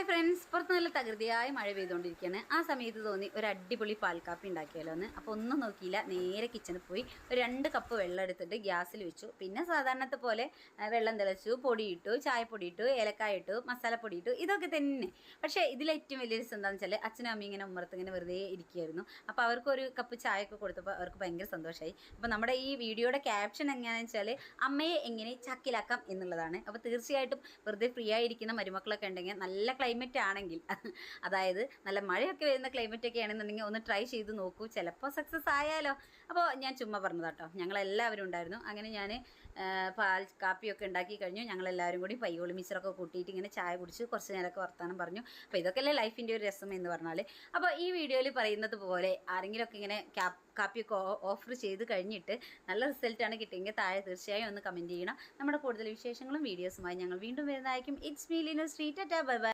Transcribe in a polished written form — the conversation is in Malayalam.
ഹായ് ഫ്രണ്ട്സ്, പുറത്ത് നല്ല തകൃതിയായ മഴ പെയ്തുകൊണ്ടിരിക്കുകയാണ്. ആ സമയത്ത് തോന്നി ഒരു അടിപൊളി പാൽക്കാപ്പി ഉണ്ടാക്കിയാലോ എന്ന്. അപ്പോൾ ഒന്നും നോക്കിയില്ല, നേരെ കിച്ചണിൽ പോയി ഒരു 2 കപ്പ് വെള്ളം എടുത്തിട്ട് ഗ്യാസിൽ വെച്ചു. പിന്നെ സാധാരണത്തെ പോലെ വെള്ളം തിളച്ചു, പൊടിയിട്ടു, ചായപ്പൊടി ഇട്ടു, ഏലക്കായ ഇട്ടു, മസാലപ്പൊടി ഇട്ടു, ഇതൊക്കെ തന്നെ. പക്ഷേ ഇതിലേറ്റവും വലിയ രസം എന്താണെന്ന് വെച്ചാൽ അച്ഛനും അമ്മയും ഇങ്ങനെ ഉമ്മറത്ത് ഇങ്ങനെ വെറുതെ ഇരിക്കുകയായിരുന്നു. അപ്പോൾ അവർക്കൊരു കപ്പ് ചായയൊക്കെ കൊടുത്തപ്പോൾ അവർക്ക് ഭയങ്കര സന്തോഷമായി. അപ്പോൾ നമ്മുടെ ഈ വീഡിയോയുടെ ക്യാപ്ഷൻ എങ്ങനെയാണെന്ന് വെച്ചാൽ അമ്മയെ എങ്ങനെ ചക്കിലാക്കാം എന്നുള്ളതാണ്. അപ്പോൾ തീർച്ചയായിട്ടും വെറുതെ ഫ്രീ ആയിരിക്കുന്ന മരുമക്കളൊക്കെ ഉണ്ടെങ്കിൽ, നല്ല ക്ലൈമറ്റ് ആണെങ്കിൽ, അതായത് നല്ല മഴയൊക്കെ വരുന്ന ക്ലൈമറ്റ് ഒക്കെ ആണെന്നുണ്ടെങ്കിൽ ഒന്ന് ട്രൈ ചെയ്ത് നോക്കൂ, ചിലപ്പോൾ സക്സസ് ആയാലോ. അപ്പോൾ ഞാൻ ചുമ്മാ പറഞ്ഞതാട്ടോ, ഞങ്ങളെല്ലാവരും ഉണ്ടായിരുന്നു. അങ്ങനെ ഞാൻ പാൽ കാപ്പിയൊക്കെ ഉണ്ടാക്കി കഴിഞ്ഞു. ഞങ്ങളെല്ലാവരും കൂടി പയ്യോളി മിച്ചറൊക്കെ കൂട്ടിയിട്ട് ഇങ്ങനെ ചായ കുടിച്ച് കുറച്ച് നേരമൊക്കെ വർത്താനം പറഞ്ഞു. അപ്പോൾ ഇതൊക്കെയല്ലേ ലൈഫിൻ്റെ ഒരു രസം എന്ന് പറഞ്ഞാൽ. അപ്പോൾ ഈ വീഡിയോയിൽ പറയുന്നത് പോലെ ആരെങ്കിലുമൊക്കെ ഇങ്ങനെ കാപ്പിയൊക്കെ ഓഫർ ചെയ്ത് കഴിഞ്ഞിട്ട് നല്ല റിസൾട്ടാണ് കിട്ടിയെങ്കിൽ താഴെ തീർച്ചയായും ഒന്ന് കമൻറ്റ് ചെയ്യണം. നമ്മുടെ കൂടുതൽ വിശേഷങ്ങളും വീഡിയോസുമായി ഞങ്ങൾ വീണ്ടും വരുന്നതായിരിക്കും. It's me Linu Shri. Tata, bye bye.